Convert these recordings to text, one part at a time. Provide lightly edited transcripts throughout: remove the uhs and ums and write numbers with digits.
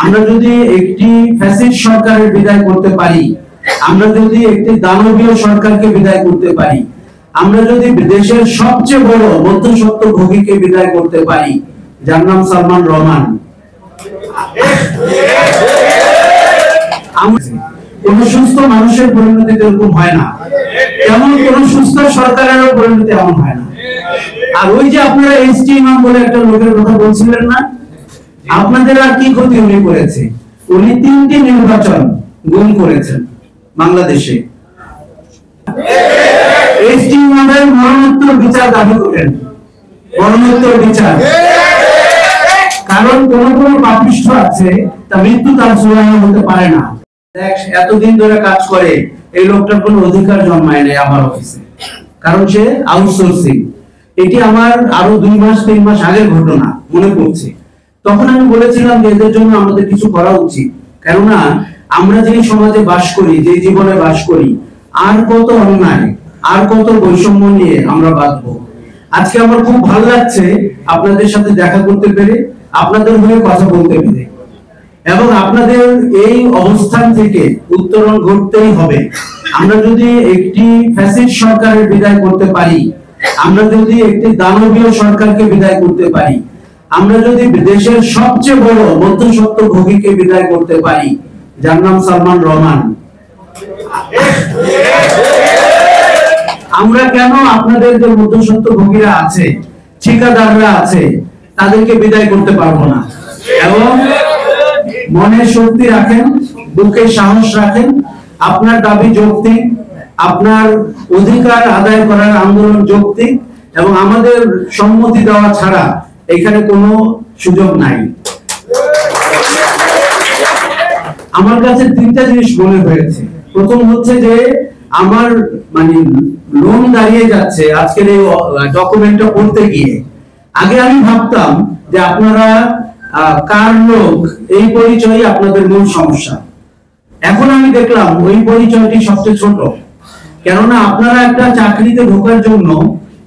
আমরা যদি একটি ফ্যাসিস্ট সরকারের বিদায় করতে পারি, আমরা যদি একটি দানবীয় সরকারকে বিদায় করতে পারি, আমরা যদি দেশের সবচেয়ে বড় মধ্যস্বত্বভোগীকে বিদায় করতে পারি, যার নাম সালমান রহমান, কোন সুস্থ মানুষের পরিণতি এরকম হয় না, তেমন কোন সুস্থ সরকারেরও পরিণতি এমন হয় না। আর ওই যে আপনারা এসটি ইমাম বলে একটা লোকের কথা বলছিলেন না, আপনাদের আর কি ক্ষতি উনি করেছে? উনি 3টি নির্বাচন গুম করেছেন বাংলাদেশে। এসটি ইমামের মরণোত্তর বিচার দাবি করেন, মরণোত্তর বিচার। কারণ কোন কোন পাপিষ্ঠ আছে, তা মৃত্যু তার সুরাহা হতে পারে না। এতদিন ধরে কাজ করে এই লোকটার কোনো অধিকার জন্মায় নাই আমার অফিসে, কারণ সে আউটসোর্সিং। এটি আমার আরো 2 মাস 3 মাস আগের ঘটনা মনে পড়ছে। তখন আমি বলেছিলাম যে এদের জন্য আমাদের কিছু করা উচিত, কেননা আমরা যে সমাজে বাস করি, যে জীবনে বাস করি, আর কত অন্যায়, আর কত বৈষম্য নিয়ে আমরা বাঁচবো। আজকে আমার খুব ভালো লাগছে আপনাদের সাথে দেখা করতে পেরে, আপনাদের হয়ে কথা বলতে পেরে, এবং আপনাদের এই অবস্থান থেকে উত্তরণ ঘটতেই হবে। আমরা যদি একটি ফ্যাসিস্ট সরকারের বিদায় করতে পারি, আমরা যদি একটি দানবীয় সরকারকে বিদায় করতে পারি, আমরা যদি দেশের সবচেয়ে বড় মধ্যস্বত্বভোগীকে বিদায় করতে পারি, যার নাম সালমান রহমান, আমরা কেন আপনাদের যে মধ্যস্বত্বভোগীরা আছে, ঠিকাদাররা আছে, তাদেরকে বিদায় করতে পারবো না? এবং মনে শক্তি রাখেন, বুকে সাহস রাখেন। আপনার দাবি যৌক্তিক, আপনার অধিকার আদায় করার আন্দোলন যৌক্তিক, এবং আমাদের সম্মতি দেওয়া ছাড়া এখানে কোনো সুযোগ নাই। আমার কাছে 3টা জিনিস মনে হয়েছে। প্রথম হচ্ছে যে আমার লোন দাঁড়িয়ে যাচ্ছে আজকের এই ডকুমেন্টটা পড়তে গিয়ে। আগে আমি ভাবতাম যে আপনারা কার লোক, এই পরিচয়ই আপনাদের মূল সমস্যা। এখন আমি দেখলাম ওই পরিচয়টি সবচেয়ে ছোট, কেননা আপনারা একটা চাকরিতে ঢোকার জন্য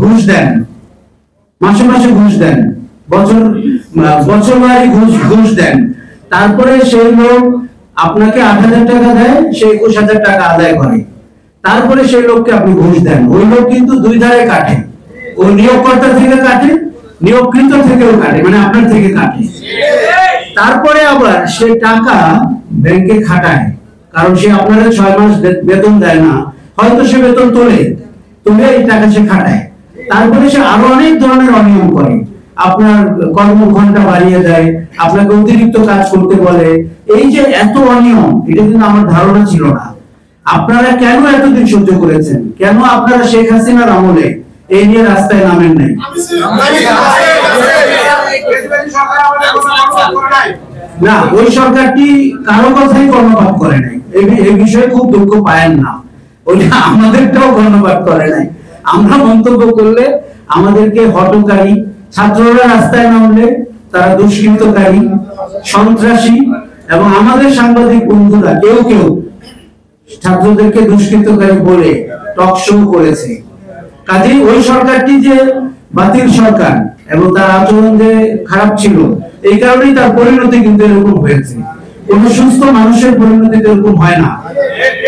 ঘুষ দেন, মাসে মাসে ঘুষ দেন, বছর বাড়ি ঘুষ দেন। তারপরে সেই লোক আপনাকে 8,000 টাকা দেয়, সে 21,000 টাকা আদায় করে। তারপরে সেই লোককে আপনি ঘুষ দেন। ওই লোক কিন্তু 2 ধারে কাটে, ও নিয়োগকর্তা থেকে কাটে, নিয়োগকৃত থেকেও কাটে, আপনার থেকে কাটে। তারপরে আবার সে টাকা ব্যাংকে খাটায়, কারণ সে আপনারা 6 মাস বেতন দেয় না, হয়তো সে বেতন তুলে এই টাকা সে খাটায়। তারপরে সে আরো অনেক ধরনের অনিয়ম করে, আপনার কর্মঘণ্টা বাড়িয়ে দেয়, আপনাকে অতিরিক্ত কাজ করতে বলে। এই যে এত অনিয়ম, এটা কিন্তু আমার ধারণা ছিল না। আপনারা কেন এতদিন সহ্য করেছেন? কেন আপনারা শেখ হাসিনার আমলে এই নিয়ে রাস্তায় নামেন নাই? না, ওই সরকারটি কারো কথাই কর্ণপাত করে নাই। এই বিষয়ে খুব দুঃখ পায়েন না, ওইটা আমাদেরটাও কর্ণপাত করে নাই। আমরা মন্তব্য করলে আমাদেরকে হটকারী, ছাত্ররা রাস্তায় নামলে তারা দুষ্কৃতকারী, সন্ত্রাসী, এবং আমাদের সাংবাদিক বন্ধুরা কেউ কেউ ছাত্রদেরকে দুষ্কৃতকারী বলে টক শো করেছে। কাজেই ওই সরকারটি যে বাতিল সরকার এবং তার আচরণ যে খারাপ ছিল, এই কারণেই তার পরিণতি কিন্তু এরকম হয়েছে। কোন সুস্থ মানুষের পরিণতি এরকম হয় না,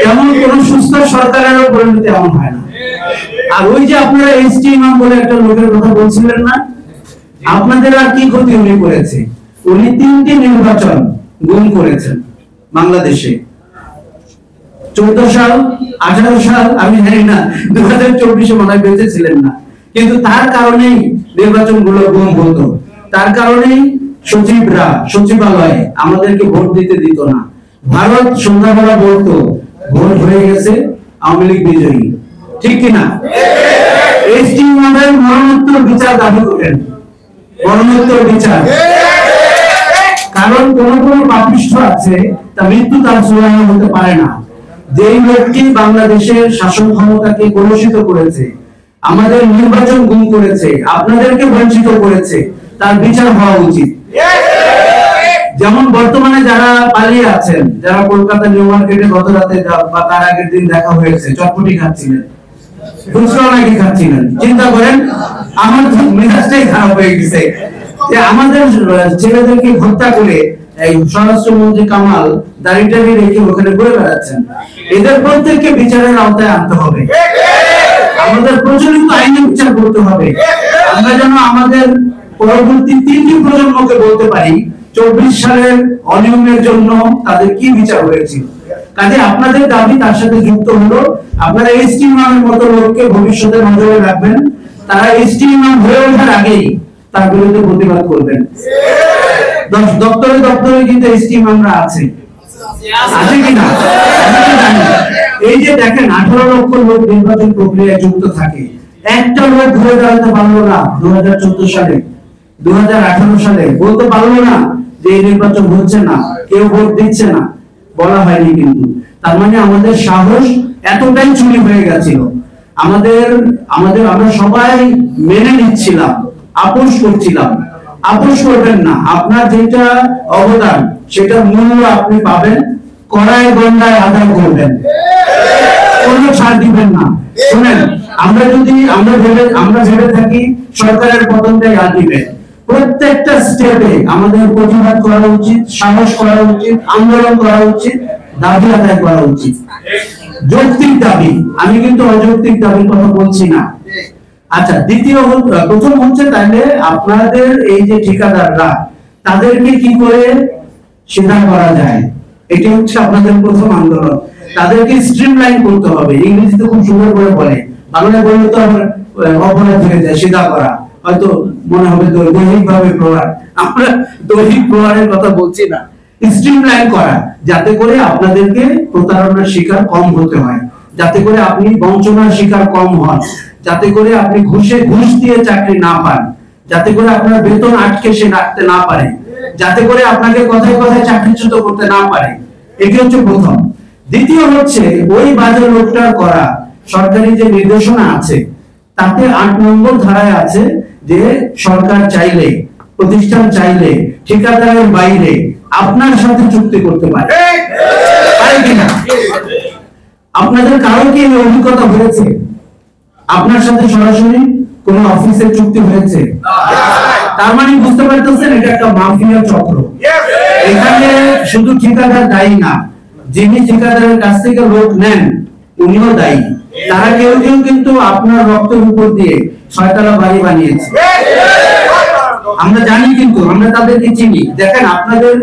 তেমন কোন সুস্থ সরকারেরও পরিণতি এমন হয় না। আর ওই যে আপনারা এসটি ইমাম বলে একটা লোকের কথা বলছিলেন না, আপনাদের আর কি ক্ষতি উনি করেছে? উনি 3টি নির্বাচন গুম করেছেন বাংলাদেশে। 14 সাল, 18 সাল, আমি জানি না, 2024-এ মনে হয় বেঁচে ছিলেন না, কিন্তু তার কারণেই নির্বাচনগুলো গুম হতো। তার কারণেই সচিবরা সচিবালয়ে আমাদেরকে ভোট দিতে দিত না। ভারত সন্ধ্যাবেলা বলতো ভোট হয়ে গেছে, আওয়ামী লীগ বিজয়ী, ঠিক কিনা? এসটি ইমামের মরণোত্তর বিচার দাবি করেন, মরণোত্তর বিচার। কারণ কোন কোন পাপিষ্ঠ আছে, তা মৃত্যু তার সুরাহা হতে পারে না। যেই ব্যক্তি বাংলাদেশের শাসন ক্ষমতাকে কলুষিত করেছে, আমাদের নির্বাচন গুম করেছে, আপনাদেরকে বঞ্চিত করেছে, তার বিচার হওয়া উচিত। যেমন বর্তমানে যারা পালিয়ে আছেন, যারা কলকাতা নিউ মার্কেটে গত রাতে বা তার আগের দিন দেখা হয়েছে, চটপটি খাচ্ছিলেন, ফুচকাও নাকি খাচ্ছিলেন। চিন্তা করেন, আমার মেজাজটাই খারাপ হয়ে গেছে যে আমাদের ছেলেদেরকে হত্যা করে এই স্বরাষ্ট্রমন্ত্রী কামাল দাড়িটাকে রেখে ওখানে ঘুরে বেড়াচ্ছেন, এদের প্রত্যেককে বিচারের আওতায় আনতে হবে। আমাদের প্রচলিত আইনে বিচার করতে হবে। আমরা যেন আমাদের পরবর্তী 3টি প্রজন্মকে বলতে পারি 24 সালের অনিয়মের জন্য তাদের কি বিচার হয়েছিল। কাজে আপনাদের দাবি তার সাথে যুক্ত হলো, আপনারা এসটি ইমামের মতো লোককে ভবিষ্যতে নজরে রাখবেন, তারা এসটি ইমাম হয়ে ওঠার আগেই তার বিরুদ্ধে প্রতিবাদ করবেন। দপ্তরে দপ্তরে কিন্তু এসটি ইমামরা আছে কিনা এই যে দেখেন 18 লক্ষ লোক নির্বাচন প্রক্রিয়ায় যুক্ত থাকে, একটা লোক ঘুরে দাঁড়াতে পারলো না 2014 সালে 2018 সালে বলতে পারলো না যে এই নির্বাচন হচ্ছে না, কেউ ভোট দিচ্ছে না, বলা হয়নি। কিন্তু তার মানে আমাদের সাহস এতটাই চুরি হয়ে গেছিল, আমরা সবাই মেনে নিচ্ছিলাম, আপোষ করছিলাম। আপোষ করবেন না, আপনার যেটা অবদান সেটা মূল্য আপনি পাবেন, কড়ায় গন্ডায় আদায় করবেন, কোনো ছাড় দিবেন না। শুনেন, আমরা ভেবে থাকি সরকারের পতনটাই আলটিমেট, প্রত্যেকটা স্টেপে আমাদের প্রতিবাদ করা উচিত, সাহস করা উচিত, আন্দোলন করা উচিত, দাবি আদায় করা উচিত। যৌক্তিক দাবি, আমি কিন্তু অযৌক্তিক দাবির কথা বলছি না। আচ্ছা, প্রথম হচ্ছে তাহলে আপনাদের এই যে ঠিকাদাররা তাদেরকে কি করে সেটা করা যায়, এটা হচ্ছে আপনাদের প্রথম আন্দোলন। তাদেরকে স্ট্রিমলাইন করতে হবে, ইংরেজিতে খুব সুন্দর করে বলে, বাংলায় বললে তো অপরাধ হয়ে যায়, সিধা করা, হয়তো মনে হবে দৈহিকভাবে প্রহার, আমরা দৈহিক প্রহারের কথা বলছি না, স্ট্রিমলাইন করা, যাতে করে আপনাদেরকে প্রতারণার শিকার কম হতে হয়, যাতে করে আপনি বঞ্চনার শিকার কম হন, যাতে করে আপনি ঘুষ দিয়ে চাকরি না পান, যাতে করে আপনার বেতন আটকে সে রাখতে না পারে, যাতে করে আপনাকে কথায় কথায় চাকরিচ্যুত করতে না পারে। এটি হচ্ছে প্রথম। দ্বিতীয় হচ্ছে ওই বাজার লোকটার করা সরকারি যে নির্দেশনা আছে তাতে 8 নম্বর ধারায় আছে যে সরকার চাইলে, প্রতিষ্ঠান চাইলে ঠিকাদারের বাইরে আপনার সাথে চুক্তি করতে পারে কিনা? আপনাদের কারো কি এই অভিজ্ঞতা হয়েছে আপনার সাথে সরাসরি কোন অফিসের চুক্তি হয়েছে? তার মানে বুঝতে পারতেছেন এটা একটা মাফিয়া চক্র। এখানে শুধু ঠিকাদার দায়ী না, যিনি ঠিকাদারের কাছ থেকে লোক নেন উনিও দায়ী। তারা কেউ কেউ কিন্তু আপনার রক্তের উপর দিয়ে 6 তলা বাড়ি বানিয়েছে, আমরা জানি, কিন্তু আমরা তাদেরকে চিনি। দেখেন, আপনাদের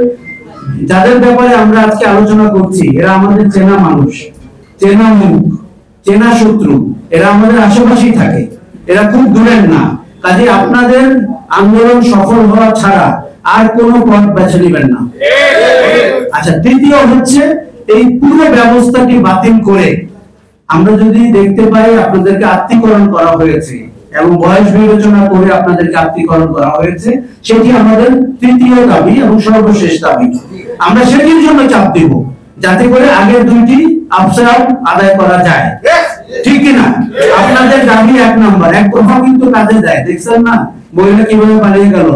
যাদের ব্যাপারে আমরা আজকে আলোচনা করছি এরা আমাদের চেনা মানুষ, চেনা মুখ, চেনা শত্রু, এরা আমাদের আশেপাশেই থাকে, এরা খুব দূরের না। কাজে আপনাদের আন্দোলন সফল হওয়া ছাড়া আর কোনো পথ বেছে নেবেন না। আচ্ছা, তৃতীয় হচ্ছে এই পুরো ব্যবস্থাটি বাতিল করে আমরা যদি দেখতে পাই আপনাদেরকে আত্মীকরণ করা হয়েছে এবং বয়স বিবেচনা করে আপনাদেরকে আত্মীকরণ করা হয়েছে, সেটি আমাদের তৃতীয় দাবি এবং সর্বশেষ দাবি। আমরা সেটির জন্য চাপ দিব যাতে করে আগের দুইটি আফসার আদায় করা যায়, ঠিক কিনা? আপনাদের দাবি 1 নম্বর, এক কথা কিন্তু কাজে দেয়। দেখছেন না মহিলা কিভাবে পালিয়ে গেল?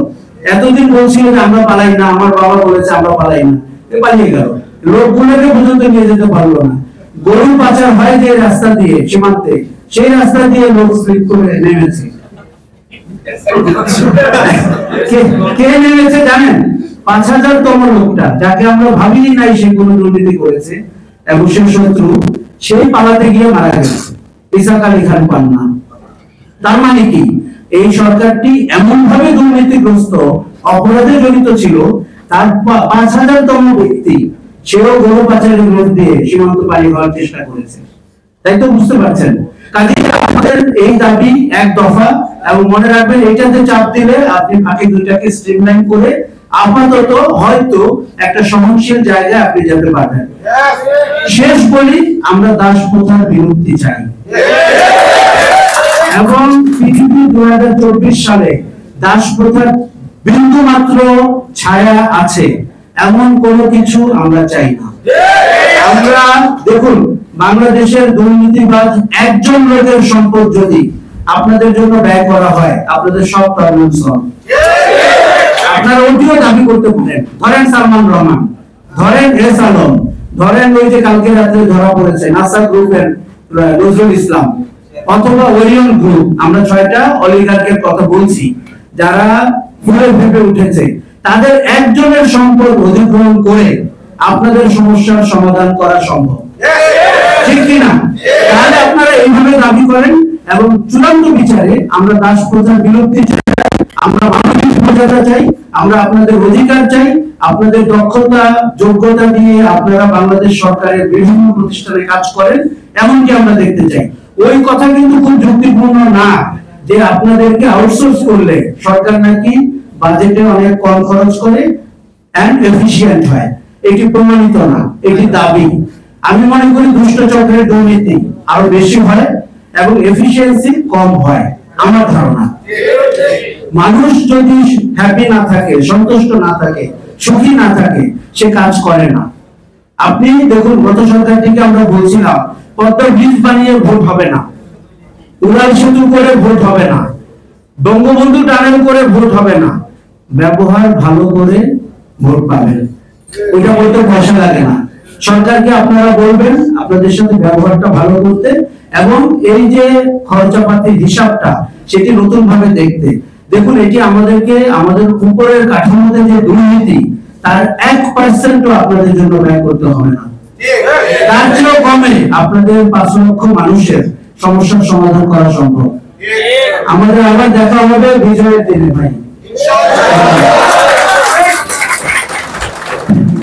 এতদিন বলছিল যে আমরা পালাই না, আমার বাবা বলেছে আমরা পালাই না, পালিয়ে গেল, লোকগুলোকে পর্যন্ত নিয়ে যেতে পারলো না। গরু পাচার হয় যে রাস্তা দিয়ে সীমান্তে, সেই রাস্তা দিয়ে লোক স্লিপ করে নেমেছে। কে নেমেছে জানেন? 5000তম লোকটা, যাকে আমরা ভাবিনি নাই সে কোনো দুর্নীতি করেছে এবং সে শত্রু, সেই পালাতে গিয়ে মারা গেছে, ইসাক আলী খান পান্না। তার মানে কি, এই সরকারটি এমন ভাবে দুর্নীতিগ্রস্ত, অপরাধে জড়িত ছিল, তার 5000তম ব্যক্তি সেও গরু পাচারের বিরুদ্ধে দিয়ে সীমান্ত পাড়ি হওয়ার চেষ্টা করেছে। তাই তো বুঝতে পারছেন? কাজে আমাদের এই দাবি 1 দফা, এবং মনে রাখবেন এটাতে চাপ দিলে আপনি বাকি দুইটাকে স্ট্রিমলাইন করে আপাতত হয়তো একটা সহনশীল জায়গায় আপনি যেতে পারবেন। শেষ বলি, আমরা দাসপ্রথার বিরুদ্ধে চাই এবং পৃথিবী 2024 সালে দাসপ্রথার বিন্দু মাত্র ছায়া আছে এমন কোনো কিছু আমরা চাই না। আমরা দেখুন, বাংলাদেশের দুর্নীতিবাজ একজন লোকের সম্পদ যদি আপনাদের জন্য ব্যয় করা হয়, আপনাদের সব প্রবলেম সলভ। আপনারা ওটিও দাবি করতে পারেন, ধরেন সালমান রহমান, ধরেন এস আলম, ধরেন ওই যে কালকে রাতে ধরা পড়েছে নাসার গ্রুপের নজরুল ইসলাম, অথবা ওরিয়ন গ্রুপ। আমরা 6টা অলিগার্কের কথা বলছি যারা ফুলে ভেবে উঠেছে, তাদের একজনের সম্পদ অধিগ্রহণ করে আপনাদের সমস্যার সমাধান করা সম্ভব, ঠিক কিনা? তাহলে আপনারা এইভাবে দাবি করেন এবং চূড়ান্ত বিচারে আমরা দাস প্রথার বিলুপ্তি চাই, আমরা মানবিক মর্যাদা চাই, আমরা আপনাদের অধিকার চাই, আপনাদের দক্ষতা যোগ্যতা দিয়ে আপনারা বাংলাদেশ সরকারের বিভিন্ন প্রতিষ্ঠানে কাজ করেন এমনকি আমরা দেখতে চাই। ওই কথা কিন্তু খুব যুক্তিপূর্ণ না যে আপনাদেরকে আউটসোর্স করলে সরকার নাকি বাজেটে অনেক কম খরচ করে এন্ড এফিশিয়েন্ট হয়। এটি প্রমাণিত না, এটি দাবি। আমি মনে করি দুষ্ট চক্রের দুর্নীতি আরো বেশি হয় এবং এফিশিয়েন্সি কম হয়। আমার ধারণা মানুষ যদি হ্যাপি না থাকে, সন্তুষ্ট না থাকে, সুখী না থাকে, সে কাজ করে না। আপনি দেখুন গত সরকার থেকে আমরা বলছিলাম পদ্মা ব্রিজ বানিয়ে ভোট হবে না, উড়াল সেতু করে ভোট হবে না, বঙ্গবন্ধু টানেল করে ভোট হবে না, ব্যবহার ভালো করে ভোট পাবেন। ওইটা বলতে পয়সা লাগে না। সরকারকে আপনারা বলবেন আপনাদের সাথে ব্যবহারটা ভালো করতে এবং এই যে খরচাপাতির হিসাবটা সেটি নতুন ভাবে দেখতে। দেখুন এটি আমাদেরকে আমাদের উপরের কাঠামোতে যে দুর্নীতি তার 1% আপনাদের জন্য ব্যয় করতে হবে না, তার চেয়েও কমে আপনাদের 5 লক্ষ মানুষের সমস্যার সমাধান করা সম্ভব। আমাদের আবার দেখা হবে বিজয়ের দিনে ভাই।